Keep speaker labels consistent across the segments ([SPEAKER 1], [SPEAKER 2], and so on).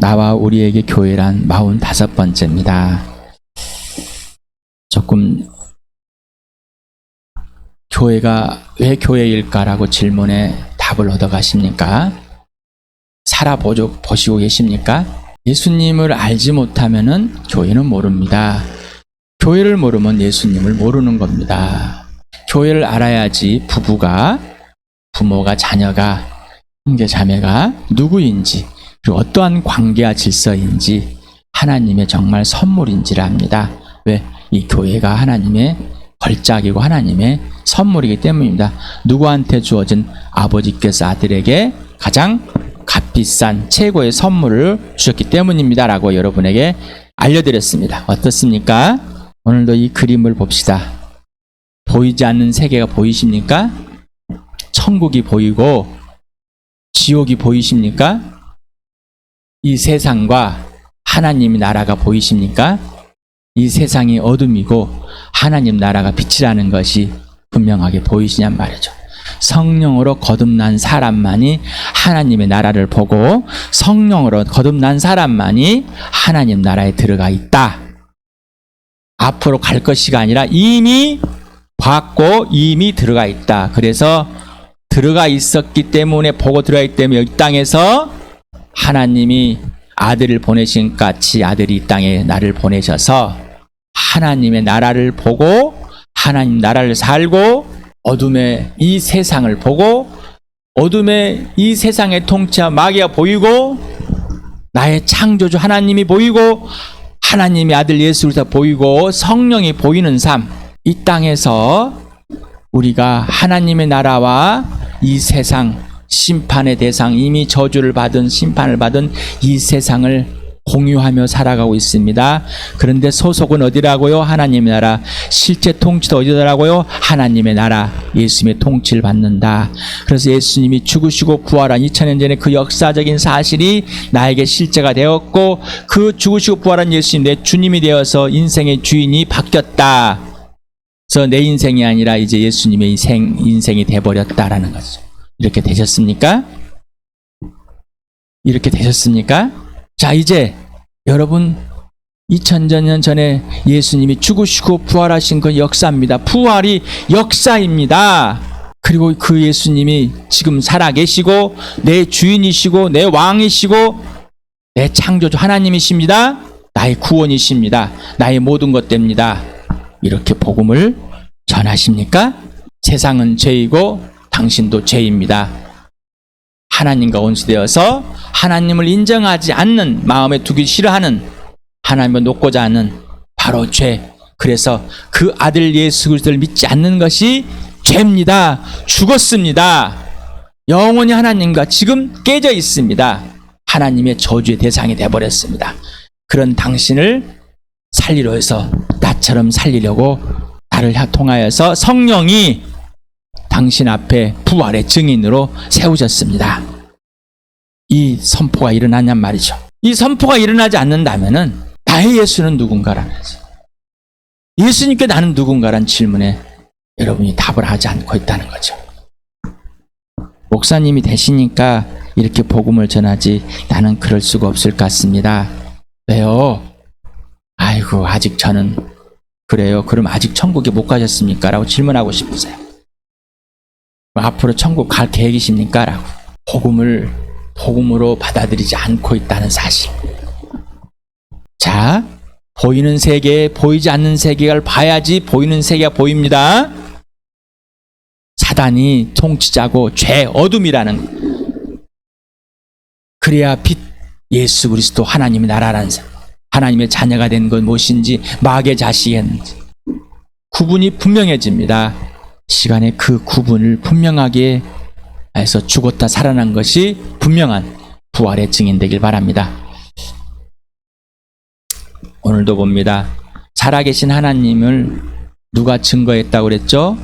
[SPEAKER 1] 나와 우리에게 교회란 45번째입니다. 조금 교회가 왜 교회일까라고 질문에 답을 얻어가십니까? 살아보시고 계십니까? 예수님을 알지 못하면은 교회는 모릅니다. 교회를 모르면 예수님을 모르는 겁니다. 교회를 알아야지 부모가 자녀가 형제 자매가 누구인지 그리고 어떠한 관계와 질서인지 하나님의 정말 선물인지를 압니다. 왜? 이 교회가 하나님의 걸작이고 하나님의 선물이기 때문입니다. 누구한테 주어진 아버지께서 아들에게 가장 값비싼 최고의 선물을 주셨기 때문입니다 라고 여러분에게 알려드렸습니다. 어떻습니까? 오늘도 이 그림을 봅시다. 보이지 않는 세계가 보이십니까? 천국이 보이고 지옥이 보이십니까? 이 세상과 하나님의 나라가 보이십니까? 이 세상이 어둠이고 하나님 나라가 빛이라는 것이 분명하게 보이시냔 말이죠. 성령으로 거듭난 사람만이 하나님의 나라를 보고 성령으로 거듭난 사람만이 하나님 나라에 들어가 있다. 앞으로 갈 것이가 아니라 이미 봤고 이미 들어가 있다. 그래서 들어가 있었기 때문에 보고 들어가 있기 때문에 이 땅에서 하나님이 아들을 보내신 같이 아들이 이 땅에 나를 보내셔서 하나님의 나라를 보고 하나님 나라를 살고 어둠의 이 세상을 보고 어둠의 이 세상의 통치와 마귀가 보이고 나의 창조주 하나님이 보이고 하나님의 아들 예수 그리스도가 보이고 성령이 보이는 삶, 이 땅에서 우리가 하나님의 나라와 이 세상 심판의 대상, 이미 저주를 받은 심판을 받은 이 세상을 공유하며 살아가고 있습니다. 그런데 소속은 어디라고요? 하나님의 나라. 실제 통치도 어디라고요? 하나님의 나라. 예수님의 통치를 받는다. 그래서 예수님이 죽으시고 부활한 2000년 전에 그 역사적인 사실이 나에게 실제가 되었고 그 죽으시고 부활한 예수님 내 주님이 되어서 인생의 주인이 바뀌었다. 그래서 내 인생이 아니라 이제 예수님의 인생이 돼버렸다라는 거죠. 이렇게 되셨습니까? 이렇게 되셨습니까? 자, 이제 여러분 2000년 전에 예수님이 죽으시고 부활하신 그 역사입니다. 부활이 역사입니다. 그리고 그 예수님이 지금 살아계시고 내 주인이시고 내 왕이시고 내 창조주 하나님이십니다. 나의 구원이십니다. 나의 모든 것 됩니다. 이렇게 복음을 전하십니까? 세상은 죄이고 당신도 죄입니다. 하나님과 원수되어서 하나님을 인정하지 않는, 마음에 두기 싫어하는, 하나님을 놓고자 하는 바로 죄. 그래서 그 아들 예수 그리스도를 믿지 않는 것이 죄입니다. 죽었습니다. 영원히 하나님과 지금 깨져 있습니다. 하나님의 저주의 대상이 되어버렸습니다. 그런 당신을 살리려 해서 나처럼 살리려고 나를 통하여서 성령이 당신 앞에 부활의 증인으로 세우셨습니다. 이 선포가 일어나냔 말이죠. 이 선포가 일어나지 않는다면은 나의 예수는 누군가라는 거죠. 예수님께 나는 누군가란 질문에 여러분이 답을 하지 않고 있다는 거죠. 목사님이 되시니까 이렇게 복음을 전하지 나는 그럴 수가 없을 것 같습니다. 왜요? 아이고 아직 저는 그래요. 그럼 아직 천국에 못 가셨습니까? 라고 질문하고 싶으세요. 앞으로 천국 갈 계획이십니까? 라고. 복음으로 받아들이지 않고 있다는 사실. 자, 보이는 세계, 보이지 않는 세계를 봐야지 보이는 세계가 보입니다. 사단이 통치자고 죄, 어둠이라는, 그래야 빛, 예수 그리스도 하나님의 나라라는, 하나님의 자녀가 된 건 무엇인지, 마귀의 자식이었는지 구분이 분명해집니다. 시간에 그 구분을 분명하게 해서 죽었다 살아난 것이 분명한 부활의 증인 되길 바랍니다. 오늘도 봅니다. 살아계신 하나님을 누가 증거했다고 그랬죠?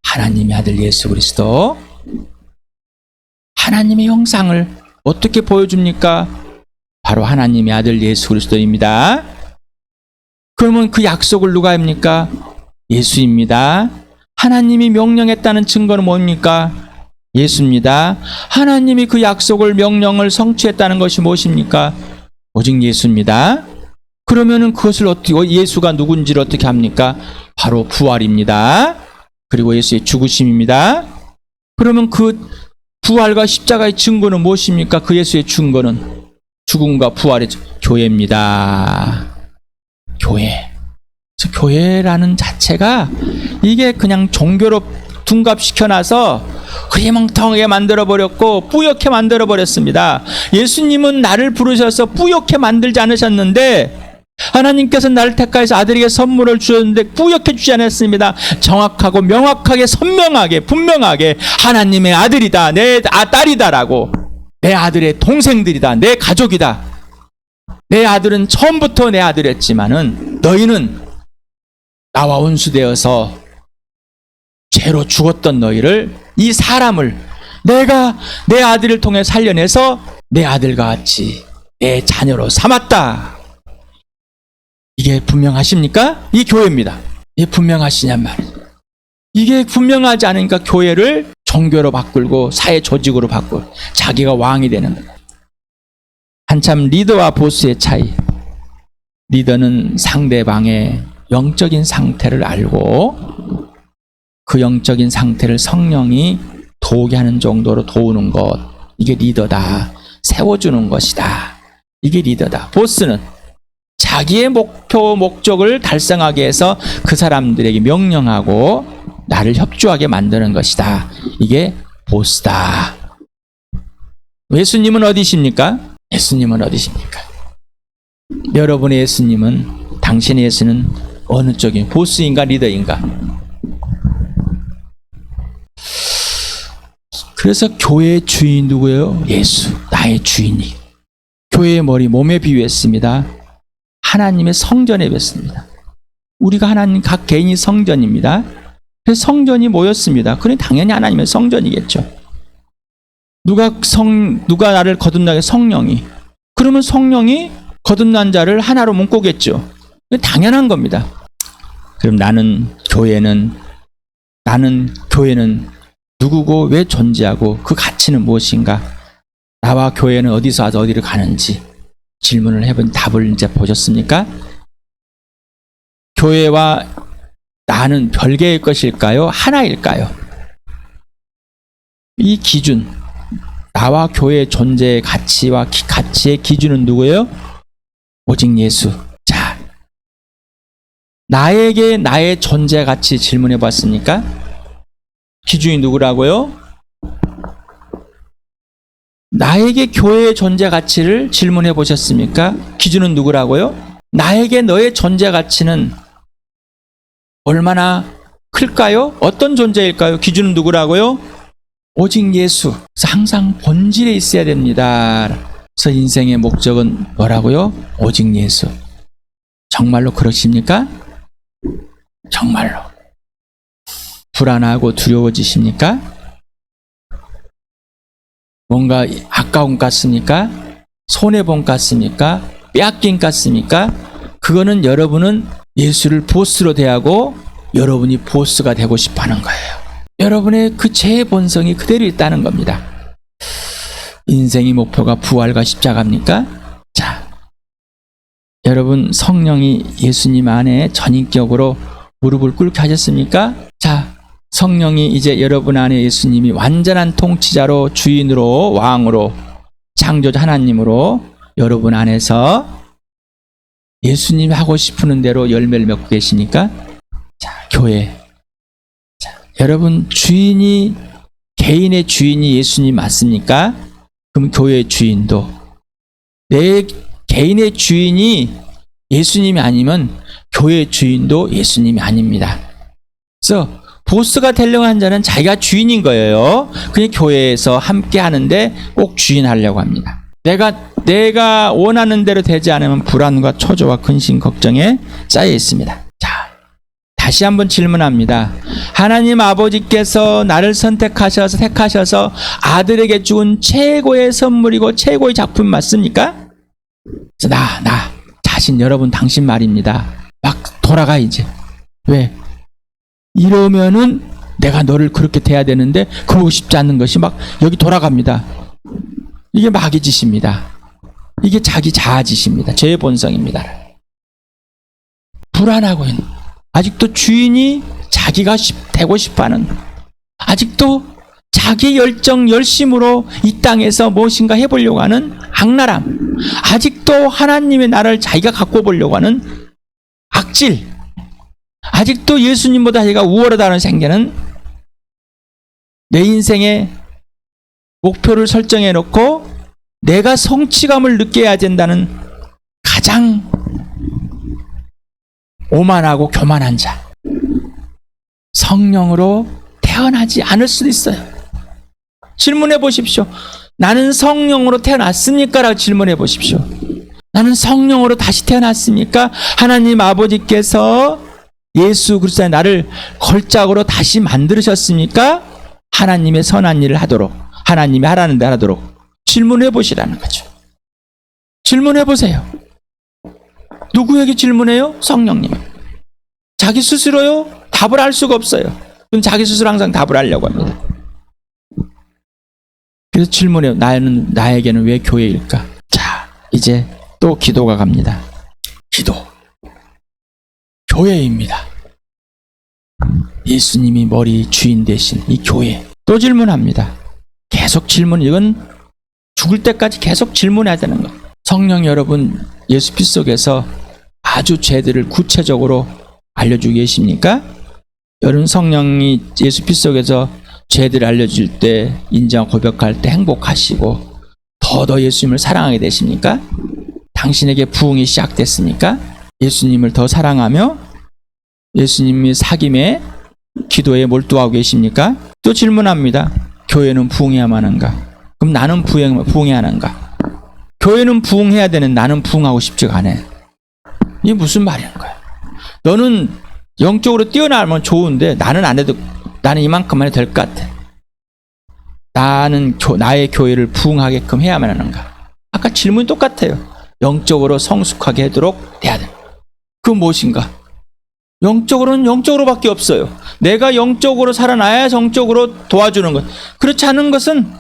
[SPEAKER 1] 하나님의 아들 예수 그리스도. 하나님의 형상을 어떻게 보여줍니까? 바로 하나님의 아들 예수 그리스도입니다. 그러면 그 약속을 누가 합니까? 예수입니다. 하나님이 명령했다는 증거는 뭡니까? 예수입니다. 하나님이 그 약속을 명령을 성취했다는 것이 무엇입니까? 오직 예수입니다. 그러면은 그것을 어떻게, 예수가 누군지를 어떻게 합니까? 바로 부활입니다. 그리고 예수의 죽으심입니다. 그러면 그 부활과 십자가의 증거는 무엇입니까? 그 예수의 증거는 죽음과 부활의 교회입니다. 교회. 그래서 교회라는 자체가 이게 그냥 종교로 둔갑시켜놔서 흐리멍텅하게 만들어버렸고 뿌옇게 만들어버렸습니다. 예수님은 나를 부르셔서 뿌옇게 만들지 않으셨는데, 하나님께서 나를 택하여서 아들에게 선물을 주셨는데 뿌옇게 주지 않았습니다. 정확하고 명확하게 선명하게 분명하게 하나님의 아들이다, 내 딸이다라고, 내 아들의 동생들이다, 내 가족이다, 내 아들은 처음부터 내 아들이었지만은 너희는 나와 원수되어서 죄로 죽었던 너희를, 이 사람을 내가 내 아들을 통해 살려내서 내 아들과 같이 내 자녀로 삼았다. 이게 분명하십니까? 이 교회입니다. 이게 분명하시냔 말이에요. 이게 분명하지 않으니까 교회를 종교로 바꾸고 사회 조직으로 바꾸고 자기가 왕이 되는 거예요. 한참 리더와 보스의 차이. 리더는 상대방의 영적인 상태를 알고 그 영적인 상태를 성령이 도우게 하는 정도로 도우는 것, 이게 리더다. 세워주는 것이다. 이게 리더다. 보스는 자기의 목적을 달성하기 위해서 그 사람들에게 명령하고 나를 협조하게 만드는 것이다. 이게 보스다. 예수님은 어디십니까? 예수님은 어디십니까? 여러분의 예수님은, 당신의 예수는 어느 쪽인 보스인가 리더인가? 그래서 교회의 주인이 누구예요? 예수, 나의 주인이. 교회의 머리, 몸에 비유했습니다. 하나님의 성전에 비했습니다. 우리가 하나님 각 개인이 성전입니다. 그래서 성전이 모였습니다. 그러니 당연히 하나님의 성전이겠죠. 누가 나를 거듭나게? 성령이. 그러면 성령이 거듭난 자를 하나로 묶고겠죠. 당연한 겁니다. 그럼 나는 교회는 누구고 왜 존재하고 그 가치는 무엇인가? 나와 교회는 어디서 와서 어디를 가는지 질문을 해본 답을 이제 보셨습니까? 교회와 나는 별개의 것일까요? 하나일까요? 이 기준, 나와 교회의 존재의 가치와 가치의 기준은 누구예요? 오직 예수. 자, 나에게 나의 존재 가치 질문해 봤습니까? 기준이 누구라고요? 나에게 교회의 존재 가치를 질문해 보셨습니까? 기준은 누구라고요? 나에게 너의 존재 가치는 얼마나 클까요? 어떤 존재일까요? 기준은 누구라고요? 오직 예수. 그래서 항상 본질에 있어야 됩니다. 그래서 인생의 목적은 뭐라고요? 오직 예수. 정말로 그러십니까? 정말로. 불안하고 두려워지십니까? 뭔가 아까운 것 같습니까? 손해본 것 같습니까? 빼앗긴 것 같습니까? 그거는 여러분은 예수를 보스로 대하고 여러분이 보스가 되고 싶어 하는 거예요. 여러분의 그 제 본성이 그대로 있다는 겁니다. 인생의 목표가 부활과 십자가입니까? 자, 여러분 성령이 예수님 안에 전인격으로 무릎을 꿇게 하셨습니까? 자, 성령이 이제 여러분 안에 예수님이 완전한 통치자로, 주인으로, 왕으로, 창조자 하나님으로 여러분 안에서 예수님이 하고 싶은 대로 열매를 맺고 계시니까, 자, 교회. 자, 여러분 주인이, 개인의 주인이 예수님 맞습니까? 그럼 교회의 주인도, 내 개인의 주인이 예수님이 아니면 교회의 주인도 예수님이 아닙니다. 그래서 보스가 되려고 한 자는 자기가 주인인 거예요. 그냥 교회에서 함께 하는데 꼭 주인 하려고 합니다. 내가 원하는 대로 되지 않으면 불안과 초조와 근심, 걱정에 쌓여 있습니다. 자, 다시 한번 질문합니다. 하나님 아버지께서 나를 택하셔서 아들에게 준 최고의 선물이고 최고의 작품 맞습니까? 나 자신, 여러분 당신 말입니다. 막 돌아가 이제. 왜? 이러면은 내가 너를 그렇게 대해야 되는데 그러고 싶지 않는 것이 막 여기 돌아갑니다. 이게 마귀 짓입니다. 이게 자기 자아짓입니다. 죄의 본성입니다. 불안하고 있는, 아직도 주인이 자기가 되고 싶어하는, 아직도 자기 열정 열심으로 이 땅에서 무엇인가 해보려고 하는 악랄함, 아직도 하나님의 나라를 자기가 갖고 보려고 하는 악질, 아직도 예수님보다 자기가 우월하다는 생각은 내 인생의 목표를 설정해 놓고 내가 성취감을 느껴야 된다는 가장 오만하고 교만한 자, 성령으로 태어나지 않을 수도 있어요. 질문해 보십시오. 나는 성령으로 태어났습니까? 라고 질문해 보십시오. 나는 성령으로 다시 태어났습니까? 하나님 아버지께서 예수 그리스도의 나를 걸작으로 다시 만드셨습니까? 하나님의 선한 일을 하도록, 하나님이 하라는 대로 하도록 질문해 보시라는 거죠. 질문해 보세요. 누구에게 질문해요? 성령님. 자기 스스로요? 답을 할 수가 없어요. 그럼 자기 스스로 항상 답을 하려고 합니다. 그래서 질문해요. 나에게는 왜 교회일까? 자, 이제 또 기도가 갑니다. 기도. 교회입니다. 예수님이 머리 주인 되신 이 교회. 또 질문합니다. 계속 질문, 이건 죽을 때까지 계속 질문해야 되는 거예요. 성령 여러분, 예수 피 속에서 아주 죄들을 구체적으로 알려주고 계십니까? 여러분 성령이 예수 피 속에서 죄들을 알려줄 때, 인정 고백할 때 행복하시고 더 예수님을 사랑하게 되십니까? 당신에게 부흥이 시작됐습니까? 예수님을 더 사랑하며 예수님이 사귐에 기도에 몰두하고 계십니까? 또 질문합니다. 교회는 부흥해야만 하는가? 그럼 나는 부흥해야 하는가? 교회는 부흥해야 되는 나는 부흥하고 싶지가 않아. 이게 무슨 말이는 거야? 너는 영적으로 뛰어나면 좋은데 나는 안 해도, 나는 이만큼만 해도 될 것 같아. 나는 나의 교회를 부흥하게끔 해야만 하는가? 아까 질문이 똑같아요. 영적으로 성숙하게 하도록 돼야 돼. 그건 무엇인가? 영적으로는 영적으로밖에 없어요. 내가 영적으로 살아나야 정적으로 도와주는 것. 그렇지 않은 것은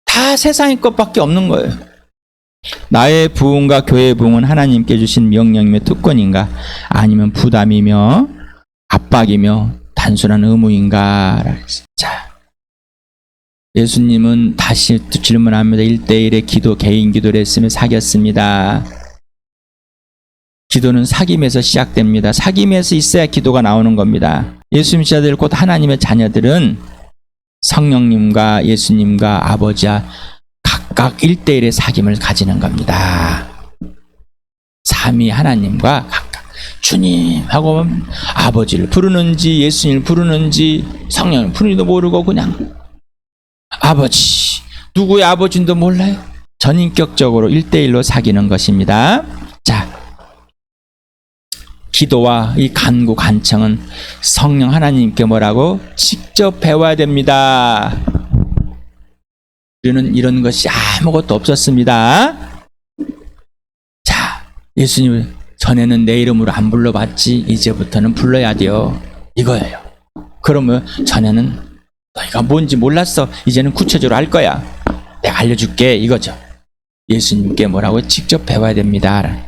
[SPEAKER 1] 다 세상의 것밖에 없는 거예요. 나의 부흥과 교회의 부흥은 하나님께 주신 명령이며 특권인가? 아니면 부담이며 압박이며 단순한 의무인가? 자, 예수님은 다시 또 질문합니다. 1대1의 기도, 개인 기도를 했으며 사귀었습니다. 기도는 사귐에서 시작됩니다. 사귐에서 있어야 기도가 나오는 겁니다. 예수님 자들 곧 하나님의 자녀들은 성령님과 예수님과 아버지와 각각 1대1의 사귐을 가지는 겁니다. 삼위 하나님과 각각 주님 하고 아버지를 부르는지 예수님을 부르는지 성령을 부르는지도 모르고 그냥 아버지, 누구의 아버지인도 몰라요. 전인격적으로 1대1로 사귀는 것입니다. 자, 기도와 이 간구 간청은 성령 하나님께 뭐라고? 직접 배워야 됩니다. 우리는 이런 것이 아무것도 없었습니다. 자, 예수님 전에는 내 이름으로 안 불러봤지, 이제부터는 불러야 돼요. 이거예요. 그러면 전에는 너희가 뭔지 몰랐어, 이제는 구체적으로 알 거야. 내가 알려줄게, 이거죠. 예수님께 뭐라고? 직접 배워야 됩니다.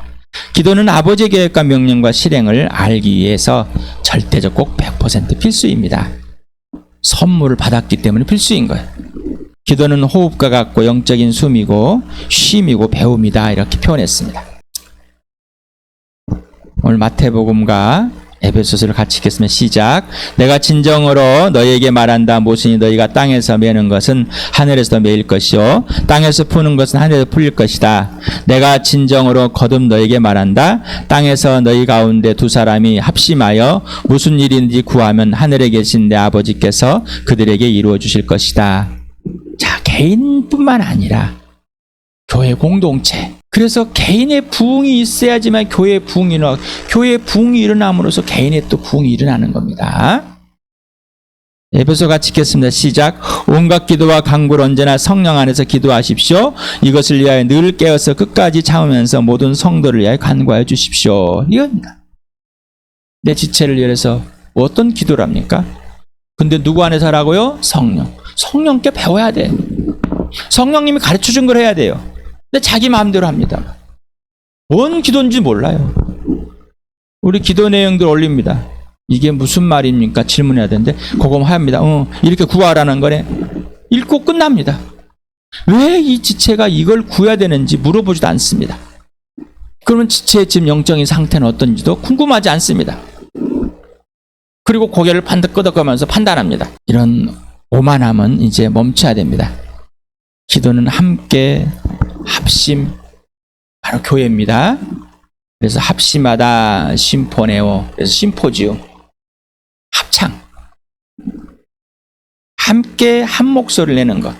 [SPEAKER 1] 기도는 아버지의 계획과 명령과 실행을 알기 위해서 절대적 꼭 100% 필수입니다. 선물을 받았기 때문에 필수인 거예요. 기도는 호흡과 같고 영적인 숨이고 쉼이고 배움이다, 이렇게 표현했습니다. 오늘 마태복음과 에베소서를 같이 읽겠습니다. 시작. 내가 진정으로 너희에게 말한다. 무엇이니 너희가 땅에서 매는 것은 하늘에서 매일 것이요 땅에서 푸는 것은 하늘에서 풀릴 것이다. 내가 진정으로 거듭 너희에게 말한다. 땅에서 너희 가운데 두 사람이 합심하여 무슨 일인지 구하면 하늘에 계신 내 아버지께서 그들에게 이루어 주실 것이다. 자, 개인뿐만 아니라 교회 공동체. 그래서 개인의 부흥이 있어야지만 교회의 부흥이 일어나고, 교회의 부흥이 일어남으로써 개인의 또 부흥이 일어나는 겁니다. 에베소 같이 읽겠습니다. 시작. 온갖 기도와 간구를 언제나 성령 안에서 기도하십시오. 이것을 위하여 늘 깨어서 끝까지 참으면서 모든 성도를 위하여 간구하여 주십시오. 이겁니다. 내 지체를 위해서 어떤 기도를 합니까? 근데 누구 안에서 하라고요? 성령. 성령께 배워야 돼. 성령님이 가르쳐준 걸 해야 돼요. 근데 자기 마음대로 합니다. 뭔 기도인지 몰라요. 우리 기도 내용들 올립니다. 이게 무슨 말입니까? 질문해야 되는데 그거만 합니다. 이렇게 구하라는 거네. 읽고 끝납니다. 왜 이 지체가 이걸 구해야 되는지 물어보지도 않습니다. 그러면 지체의 지금 영적인 상태는 어떤지도 궁금하지 않습니다. 그리고 고개를 반듯 끄덕거리면서 판단합니다. 이런 오만함은 이제 멈춰야 됩니다. 기도는 함께 합심, 바로 교회입니다. 그래서 합심하다 심포네오, 그래서 심포지움, 합창, 함께 한 목소리를 내는 것,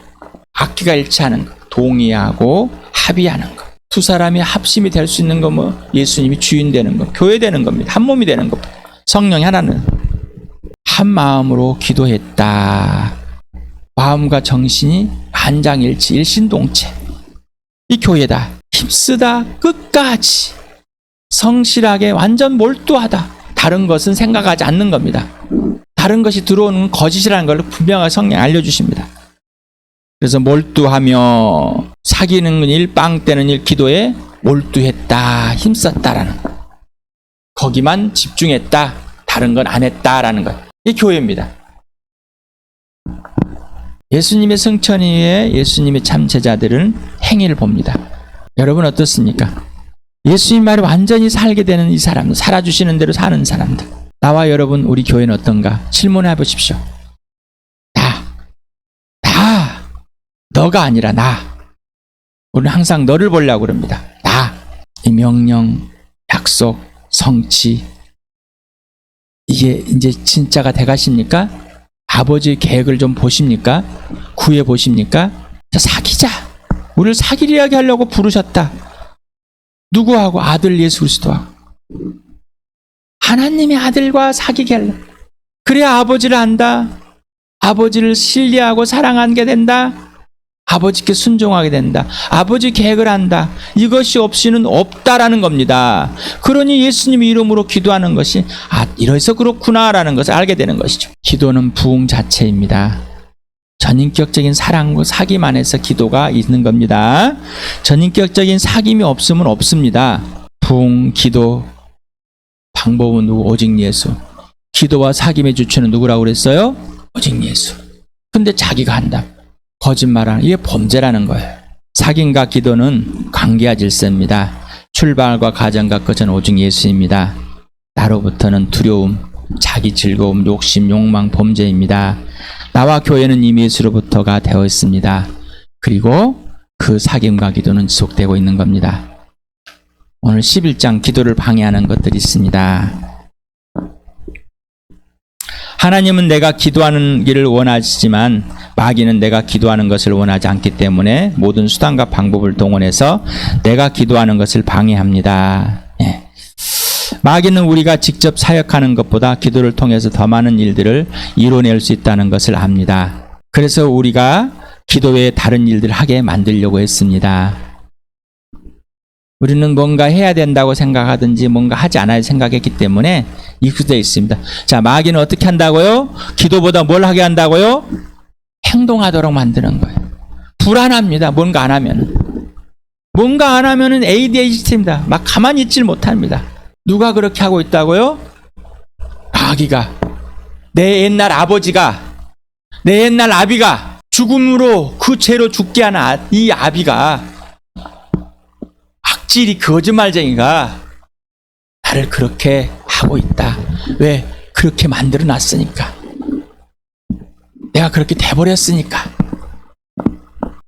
[SPEAKER 1] 악기가 일치하는 것, 동의하고 합의하는 것. 두 사람이 합심이 될 수 있는 거 예수님이 주인 되는 것, 교회 되는 겁니다. 한 몸이 되는 것. 성령이 하나는 한 마음으로 기도했다. 마음과 정신이 만장일치, 일신동체. 이 교회다. 힘쓰다 끝까지 성실하게 완전 몰두하다. 다른 것은 생각하지 않는 겁니다. 다른 것이 들어오는 거짓이라는 걸 분명하게 성령이 알려주십니다. 그래서 몰두하며 사귀는 일, 빵 때는 일, 기도에 몰두했다, 힘썼다라는 것. 거기만 집중했다, 다른 건 안 했다라는 것. 이게 교회입니다. 예수님의 승천 이후에 예수님의 참 제자들은 행위를 봅니다. 여러분 어떻습니까? 예수님 말에 완전히 살게 되는 이 사람들, 살아주시는 대로 사는 사람들. 나와 여러분, 우리 교회는 어떤가? 질문해 보십시오. 너가 아니라 나. 우리는 항상 너를 보려고 그럽니다. 나. 이 명령, 약속, 성취. 이게 이제 진짜가 돼가십니까? 아버지의 계획을 좀 보십니까? 구해 보십니까? 사귀자. 우리를 사귀려고 하려고 부르셨다. 누구하고? 아들 예수 그리스도하고. 하나님의 아들과 사귀게 하려. 그래야 아버지를 안다. 아버지를 신뢰하고 사랑하게 된다. 아버지께 순종하게 된다. 아버지 계획을 한다. 이것이 없이는 없다라는 겁니다. 그러니 예수님의 이름으로 기도하는 것이 이래서 그렇구나라는 것을 알게 되는 것이죠. 기도는 부흥 자체입니다. 전인격적인 사랑과 사귐 안에서 기도가 있는 겁니다. 전인격적인 사귐이 없으면 없습니다. 부흥, 기도, 방법은 누구? 오직 예수. 기도와 사귐의 주체는 누구라고 그랬어요? 오직 예수. 근데 자기가 한다. 거짓말하는, 이게 범죄라는 거예요. 사귐과 기도는 관계와 질서입니다. 출발과 가정과 끝은 오직 예수입니다. 나로부터는 두려움, 자기 즐거움, 욕심, 욕망, 범죄입니다. 나와 교회는 이미 예수로부터가 되어 있습니다. 그리고 그 사귐과 기도는 지속되고 있는 겁니다. 오늘 11장 기도를 방해하는 것들이 있습니다. 하나님은 내가 기도하는 길을 원하시지만 마귀는 내가 기도하는 것을 원하지 않기 때문에 모든 수단과 방법을 동원해서 내가 기도하는 것을 방해합니다. 마귀는 우리가 직접 사역하는 것보다 기도를 통해서 더 많은 일들을 이뤄낼 수 있다는 것을 압니다. 그래서 우리가 기도 외에 다른 일들을 하게 만들려고 했습니다. 우리는 뭔가 해야 된다고 생각하든지 뭔가 하지 않아야 생각했기 때문에 익숙되어 있습니다. 자, 마귀는 어떻게 한다고요? 기도보다 뭘 하게 한다고요? 행동하도록 만드는 거예요. 불안합니다. 뭔가 안 하면. 뭔가 안 하면은 ADHD입니다. 막 가만히 있질 못합니다. 누가 그렇게 하고 있다고요? 마귀가. 내 옛날 아버지가, 내 옛날 아비가 죽음으로 그 죄로 죽게 하는 이 아비가, 악질이 거짓말쟁이가 나를 그렇게 하고 있다. 왜? 그렇게 만들어 놨으니까. 내가 그렇게 돼버렸으니까.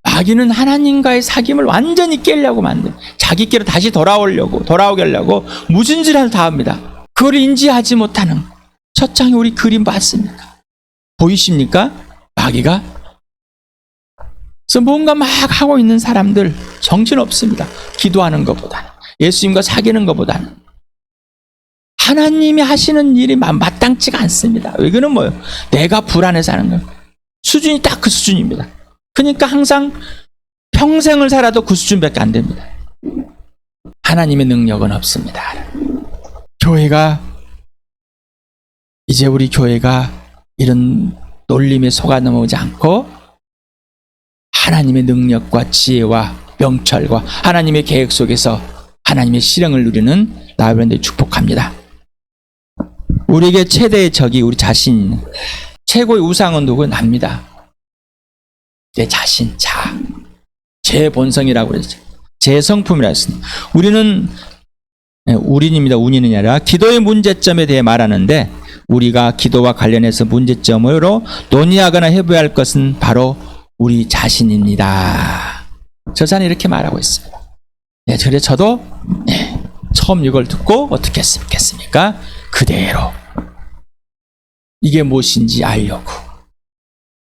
[SPEAKER 1] 마귀는 하나님과의 사귐을 완전히 깨려고 만든, 자기께로 다시 돌아오게 하려고 무슨 짓을 다 합니다. 그걸 인지하지 못하는. 첫 장에 우리 그림 봤습니까? 보이십니까? 마귀가. 그래서 뭔가 막 하고 있는 사람들 정신없습니다. 기도하는 것보다는, 예수님과 사귀는 것보다는. 하나님이 하시는 일이 마땅치가 않습니다. 이거는 뭐예요? 내가 불안해서 하는 거예요. 수준이 딱 그 수준입니다. 그러니까 항상 평생을 살아도 그 수준밖에 안 됩니다. 하나님의 능력은 없습니다. 교회가, 이제 우리 교회가 이런 놀림에 속아 넘어오지 않고 하나님의 능력과 지혜와 명철과 하나님의 계획 속에서 하나님의 실행을 누리는 나와 여러분들 축복합니다. 우리에게 최대의 적이 우리 자신, 최고의 우상은 누구? 납니다. 내 자신, 제 본성이라고 그랬죠. 제 성품이라 했습니다. 우리입니다. 운이는 아니라 기도의 문제점에 대해 말하는데, 우리가 기도와 관련해서 문제점으로 논의하거나 해부할 것은 바로 우리 자신입니다. 저자는 이렇게 말하고 있습니다. 그래서 저도 처음 이걸 듣고 어떻게 했겠습니까? 그대로 이게 무엇인지 알려고,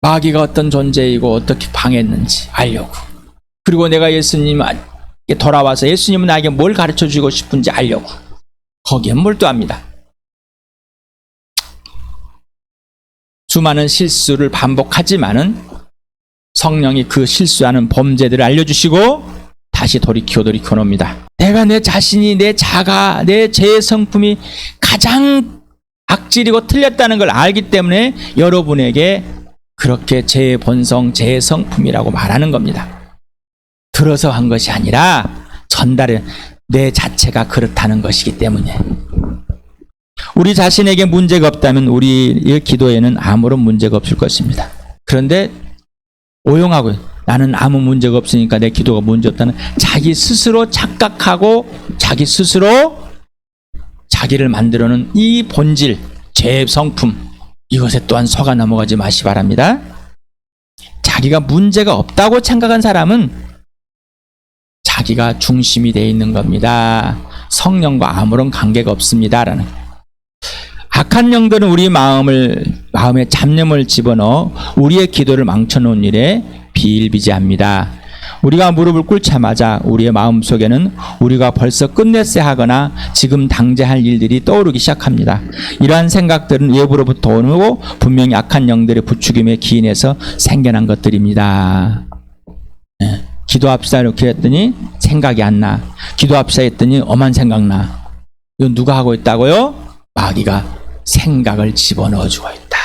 [SPEAKER 1] 마귀가 어떤 존재이고 어떻게 방했는지 알려고, 그리고 내가 예수님께 돌아와서 예수님은 나에게 뭘 가르쳐주고 싶은지 알려고 거기에 몰두합니다. 수많은 실수를 반복하지만은 성령이 그 실수하는 범죄들을 알려주시고 다시 돌이켜 놓습니다. 내가 내 자신이, 내 자가, 내 제 성품이 가장 악질이고 틀렸다는 걸 알기 때문에 여러분에게 그렇게 제 본성, 제 성품이라고 말하는 겁니다. 들어서 한 것이 아니라 전달해 내 자체가 그렇다는 것이기 때문에. 우리 자신에게 문제가 없다면 우리의 기도에는 아무런 문제가 없을 것입니다. 그런데 오용하고 나는 아무 문제가 없으니까 내 기도가 문제 없다는 자기 스스로 착각하고 자기 스스로 자기를 만들어놓은 이 본질, 제 성품, 이것에 또한 속아 넘어가지 마시 바랍니다. 자기가 문제가 없다고 생각한 사람은 자기가 중심이 되어 있는 겁니다. 성령과 아무런 관계가 없습니다라는. 악한 영들은 우리 마음에 잡념을 집어넣어 우리의 기도를 망쳐놓은 일에 비일비재합니다. 우리가 무릎을 꿇자마자 우리의 마음속에는 우리가 벌써 끝냈어야 하거나 지금 당장 할 일들이 떠오르기 시작합니다. 이러한 생각들은 외부로부터 오고 분명히 악한 영들의 부추김에 기인해서 생겨난 것들입니다. 기도합시다 이렇게 했더니 생각이 안 나. 기도합시다 했더니 엄한 생각나. 이건 누가 하고 있다고요? 마귀가 생각을 집어넣어 주고 있다.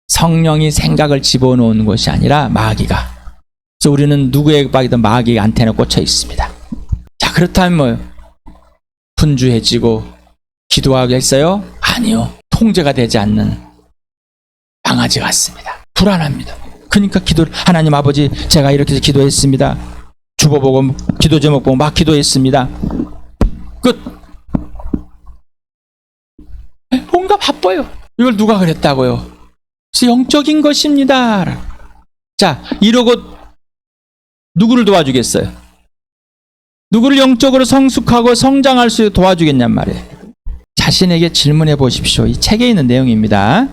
[SPEAKER 1] 성령이 생각을 집어넣는 것이 아니라 마귀가. 그래서 우리는 누구의 박이든 마귀의 안테나 꽂혀 있습니다. 자, 그렇다면 뭐요? 분주해지고 기도하겠어요? 아니요. 통제가 되지 않는 강아지 같습니다. 불안합니다. 그러니까 기도를, 하나님 아버지 제가 이렇게 해서 기도했습니다. 주보 보고 기도 제목 보고 막 기도했습니다. 끝. 뭔가 바빠요. 이걸 누가 그랬다고요? 그래서 영적인 것입니다. 자, 이러고 누구를 도와주겠어요? 누구를 영적으로 성숙하고 성장할 수 있게 도와주겠냔 말이에요. 자신에게 질문해 보십시오. 이 책에 있는 내용입니다.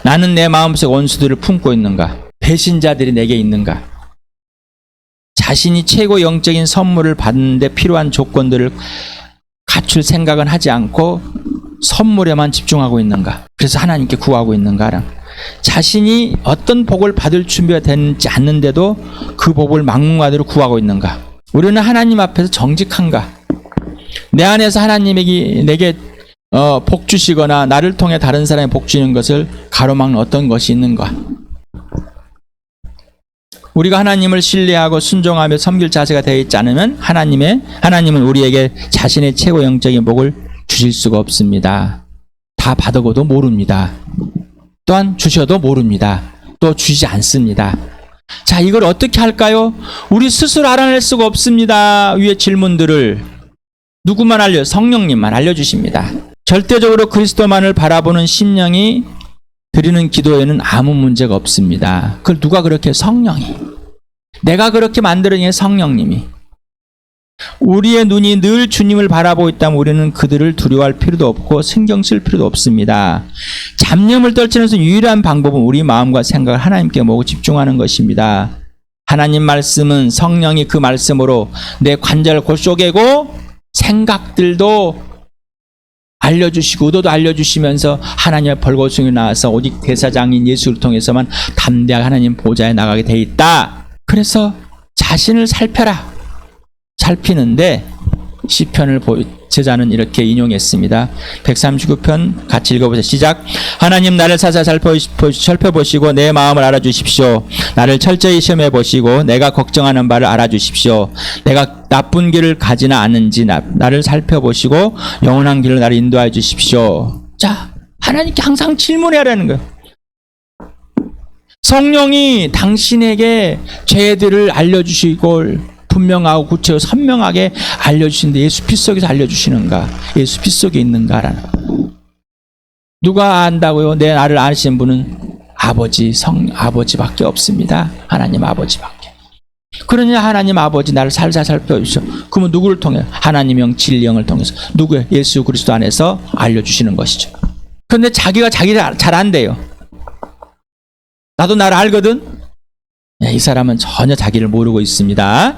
[SPEAKER 1] 나는 내 마음속 원수들을 품고 있는가? 배신자들이 내게 있는가? 자신이 최고 영적인 선물을 받는데 필요한 조건들을 갖출 생각은 하지 않고 선물에만 집중하고 있는가? 그래서 하나님께 구하고 있는가? 자신이 어떤 복을 받을 준비가 되지 않는데도 그 복을 막무가내로 구하고 있는가? 우리는 하나님 앞에서 정직한가? 내 안에서 하나님에게 내게 복 주시거나 나를 통해 다른 사람이 복 주는 것을 가로막는 어떤 것이 있는가? 우리가 하나님을 신뢰하고 순종하며 섬길 자세가 되어 있지 않으면 하나님은 우리에게 자신의 최고 영적인 복을 주실 수가 없습니다. 다 받아고도 모릅니다. 또한 주셔도 모릅니다. 또 주지 않습니다. 자, 이걸 어떻게 할까요? 우리 스스로 알아낼 수가 없습니다. 위의 질문들을 누구만 성령님만 알려주십니다. 절대적으로 그리스도만을 바라보는 심령이 드리는 기도에는 아무 문제가 없습니다. 그걸 누가 그렇게? 성령이. 내가 그렇게 만들어낸 성령님이. 우리의 눈이 늘 주님을 바라보고 있다면 우리는 그들을 두려워할 필요도 없고 신경 쓸 필요도 없습니다. 잡념을 떨치는 유일한 방법은 우리 마음과 생각을 하나님께 모으고 집중하는 것입니다. 하나님 말씀은 성령이 그 말씀으로 내 관절을 골쏘개고 생각들도 알려주시고 의도도 알려주시면서 하나님의 벌거숭이 나와서 오직 대사장인 예수를 통해서만 담대하게 하나님 보좌에 나가게 돼 있다. 그래서 자신을 살펴라. 살피는데 시편을 제자는 이렇게 인용했습니다. 139편 같이 읽어보세요. 시작. 하나님 나를 사사 살펴보시고 내 마음을 알아주십시오. 나를 철저히 시험해 보시고 내가 걱정하는 바를 알아주십시오. 내가 나쁜 길을 가지나 않은지 나를 살펴보시고 영원한 길로 나를 인도하여 주십시오. 자, 하나님께 항상 질문해야 하는 거예요. 성령이 당신에게 죄들을 알려주시고 분명하고 구체적으로 선명하게 알려주시는데 예수 피 속에서 알려주시는가? 예수 피 속에 있는가라는. 누가 안다고요? 내 나를 아시는 분은 아버지밖에 없습니다. 하나님 아버지밖에. 그러냐 하나님 아버지 나를 살살 살펴주시오. 그러면 누구를 통해? 하나님 영 진리영을 통해서 누구예요? 예수 그리스도 안에서 알려주시는 것이죠. 그런데 자기가 자기를 잘 안대요. 나도 나를 알거든. 이 사람은 전혀 자기를 모르고 있습니다.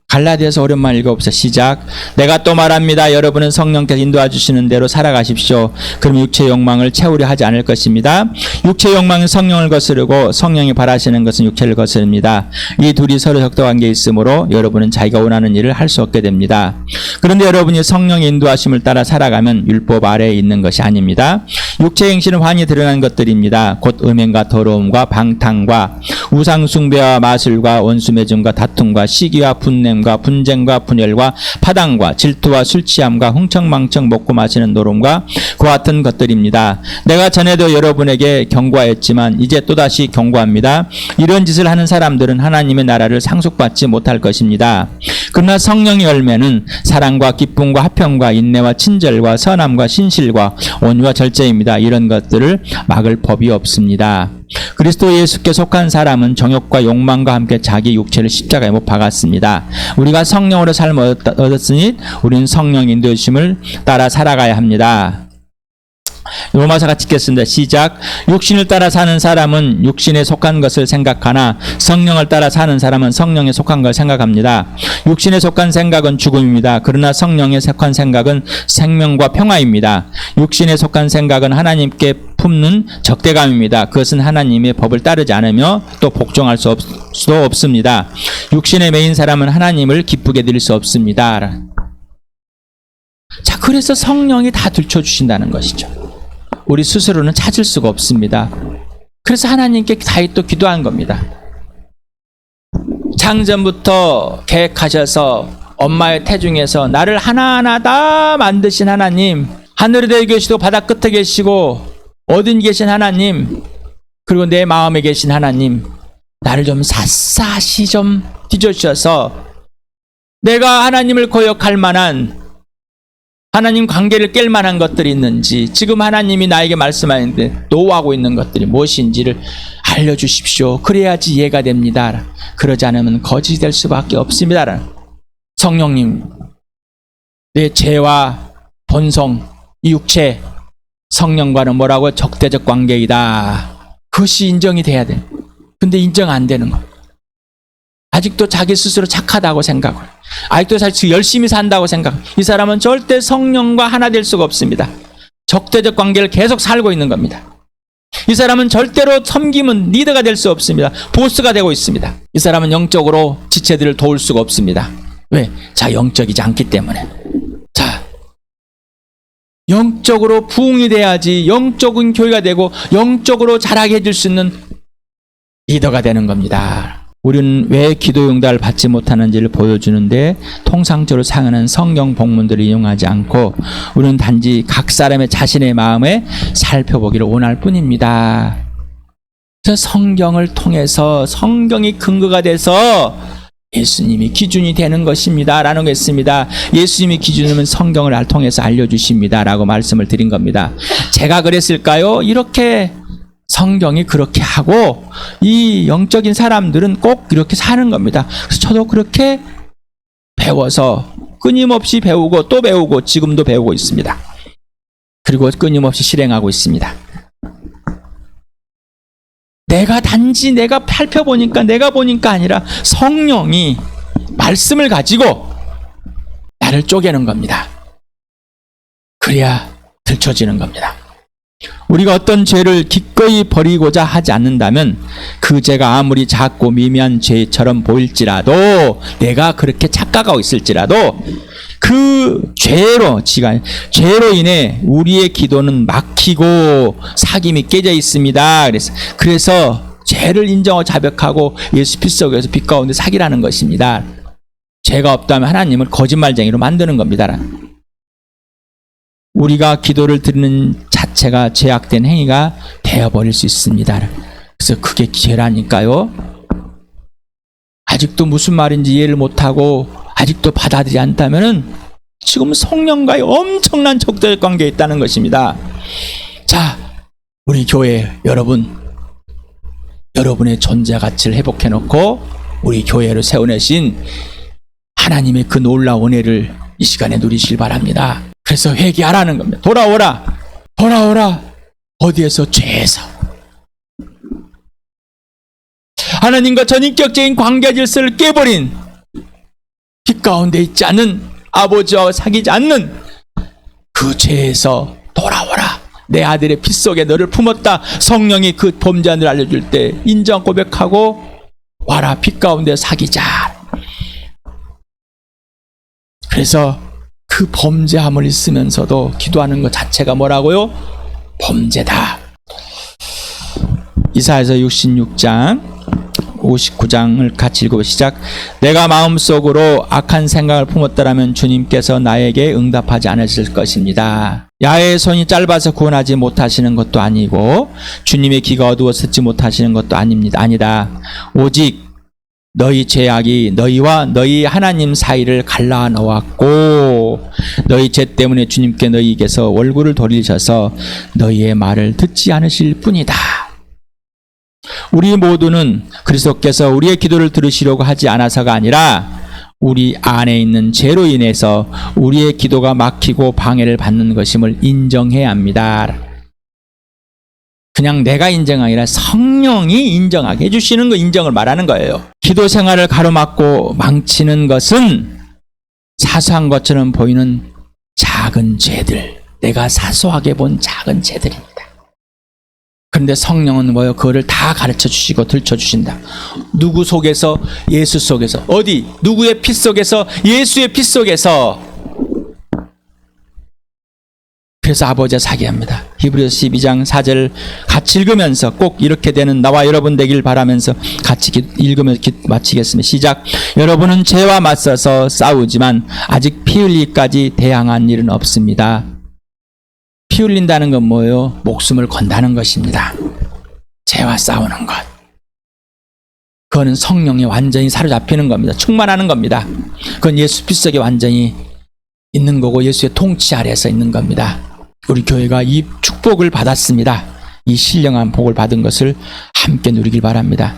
[SPEAKER 1] 갈라디아서 오랜만에 읽어봅시다. 시작. 내가 또 말합니다. 여러분은 성령께서 인도해 주시는 대로 살아가십시오. 그럼 육체의 욕망을 채우려 하지 않을 것입니다. 육체의 욕망은 성령을 거스르고 성령이 바라시는 것은 육체를 거스릅니다. 이 둘이 서로 적대관계에 있으므로 여러분은 자기가 원하는 일을 할 수 없게 됩니다. 그런데 여러분이 성령의 인도하심을 따라 살아가면 율법 아래에 있는 것이 아닙니다. 육체의 행실은 환히 드러난 것들입니다. 곧 음행과 더러움과 방탕과 우상숭배와 마술과 원수매증과 다툼과 시기와 분냄과 분쟁과 분열과 파당과 질투와 술취함과 흥청망청 먹고 마시는 노름과 그와 같은 것들입니다. 내가 전에도 여러분에게 경고하였지만 이제 또다시 경고합니다. 이런 짓을 하는 사람들은 하나님의 나라를 상속받지 못할 것입니다. 그러나 성령의 열매는 사랑과 기쁨과 화평과 인내와 친절과 선함과 신실과 온유와 절제입니다. 이런 것들을 막을 법이 없습니다. 그리스도 예수께 속한 사람은 정욕과 욕망과 함께 자기 육체를 십자가에 못 박았습니다. 우리가 성령으로 삶을 얻었으니 우리는 성령 인도하심을 따라 살아가야 합니다. 로마서 같이 읽겠습니다. 시작. 육신을 따라 사는 사람은 육신에 속한 것을 생각하나 성령을 따라 사는 사람은 성령에 속한 걸 생각합니다. 육신에 속한 생각은 죽음입니다. 그러나 성령에 속한 생각은 생명과 평화입니다. 육신에 속한 생각은 하나님께 품는 적대감입니다. 그것은 하나님의 법을 따르지 않으며 또 복종할 수도 없습니다. 육신에 매인 사람은 하나님을 기쁘게 드릴 수 없습니다. 자, 그래서 성령이 다 들춰주신다는 것이죠. 우리 스스로는 찾을 수가 없습니다. 그래서 하나님께 다윗도 기도한 겁니다. 창전부터 계획하셔서 엄마의 태중에서 나를 하나하나 다 만드신 하나님, 하늘에 계시고 바다 끝에 계시고 어딘 계신 하나님, 그리고 내 마음에 계신 하나님, 나를 좀 샅샅이 좀 뒤져주셔서 내가 하나님을 거역할 만한, 하나님 관계를 깰 만한 것들이 있는지, 지금 하나님이 나에게 말씀하는데 노하고 있는 것들이 무엇인지를 알려주십시오. 그래야지 이해가 됩니다. 그러지 않으면 거짓이 될 수밖에 없습니다. 성령님, 내 죄와 본성, 이 육체, 성령과는 뭐라고? 적대적 관계이다. 그것이 인정이 돼야 돼. 근데 인정 안 되는 거. 아직도 자기 스스로 착하다고 생각을, 아직도 사실 열심히 산다고 생각. 이 사람은 절대 성령과 하나 될 수가 없습니다. 적대적 관계를 계속 살고 있는 겁니다. 이 사람은 절대로 섬기면 리더가 될 수 없습니다. 보스가 되고 있습니다. 이 사람은 영적으로 지체들을 도울 수가 없습니다. 왜? 자, 영적이지 않기 때문에. 자, 영적으로 부흥이 돼야지 영적인 교회가 되고 영적으로 자라게 해줄 수 있는 리더가 되는 겁니다. 우리는 왜 기도 응답을 받지 못하는지를 보여주는데 통상적으로 사용하는 성경 본문들을 이용하지 않고 우리는 단지 각 사람의 자신의 마음에 살펴보기를 원할 뿐입니다. 그래서 성경을 통해서 성경이 근거가 돼서 예수님이 기준이 되는 것입니다 라는 거 있습니다. 예수님이 기준이면 성경을 통해서 알려주십니다 라고 말씀을 드린 겁니다. 제가 그랬을까요? 이렇게 성경이 그렇게 하고 이 영적인 사람들은 꼭 이렇게 사는 겁니다. 그래서 저도 그렇게 배워서 끊임없이 배우고 또 배우고 지금도 배우고 있습니다. 그리고 끊임없이 실행하고 있습니다. 내가 단지 내가 살펴보니까 내가 보니까 아니라 성령이 말씀을 가지고 나를 쪼개는 겁니다. 그래야 들춰지는 겁니다. 우리가 어떤 죄를 기꺼이 버리고자 하지 않는다면 그 죄가 아무리 작고 미미한 죄처럼 보일지라도, 내가 그렇게 착각하고 있을지라도 그 죄로 인해 우리의 기도는 막히고 사귐이 깨져 있습니다. 그래서 죄를 인정하고 자백하고 예수 피 속에서 빛 가운데 사기라는 것입니다. 죄가 없다면 하나님을 거짓말쟁이로 만드는 겁니다. 우리가 기도를 드리는 자체가 죄악된 행위가 되어버릴 수 있습니다. 그래서 그게 죄라니까요. 아직도 무슨 말인지 이해를 못하고 아직도 받아들이지 않다면 지금 성령과의 엄청난 적대적 관계에 있다는 것입니다. 자, 우리 교회 여러분의 존재 가치를 회복해놓고 우리 교회를 세워내신 하나님의 그 놀라운 은혜를 이 시간에 누리시길 바랍니다. 그래서 회개하라는 겁니다. 돌아오라. 어디에서? 죄에서. 하나님과 전인격적인 관계 질서를 깨버린, 빛 가운데 있지 않는, 아버지와 사귀지 않는 그 죄에서 돌아오라. 내 아들의 피 속에 너를 품었다. 성령이 그 범죄를 알려줄 때 인정 고백하고 와라. 빛 가운데 사귀자. 그래서 그 범죄함을 있으면서도 기도하는 것 자체가 뭐라고요? 범죄다. 이사야서 66장 59장을 같이 읽어 시작. 내가 마음속으로 악한 생각을 품었더라면 주님께서 나에게 응답하지 않으실 것입니다. 야훼의 손이 짧아서 구원하지 못하시는 것도 아니고 주님의 귀가 어두워서 듣지 못하시는 것도 아니다. 오직 너희 죄악이 너희와 너희 하나님 사이를 갈라 놓았고 너희 죄 때문에 주님께 너희에게서 얼굴을 돌리셔서 너희의 말을 듣지 않으실 뿐이다. 우리 모두는 그리스도께서 우리의 기도를 들으시려고 하지 않아서가 아니라 우리 안에 있는 죄로 인해서 우리의 기도가 막히고 방해를 받는 것임을 인정해야 합니다. 그냥 내가 인정하기 아니라 성령이 인정하게 해주시는 거, 인정을 말하는 거예요. 기도 생활을 가로막고 망치는 것은 사소한 것처럼 보이는 작은 죄들, 내가 사소하게 본 작은 죄들입니다. 그런데 성령은 뭐예요? 그거를 다 가르쳐 주시고 들춰 주신다. 누구 속에서? 예수 속에서. 어디? 누구의 피 속에서? 예수의 피 속에서. 그래서 아버지와 사귀합니다. 히브리서 12장 4절 같이 읽으면서 꼭 이렇게 되는 나와 여러분 되길 바라면서 같이 읽으면서 마치겠습니다. 시작. 여러분은 죄와 맞서서 싸우지만 아직 피 흘리기까지 대항한 일은 없습니다. 피 흘린다는 건 뭐예요? 목숨을 건다는 것입니다. 죄와 싸우는 것. 그거는 성령에 완전히 사로잡히는 겁니다. 충만하는 겁니다. 그건 예수 피 속에 완전히 있는 거고 예수의 통치 아래에서 있는 겁니다. 우리 교회가 이 축복을 받았습니다. 이 신령한 복을 받은 것을 함께 누리길 바랍니다.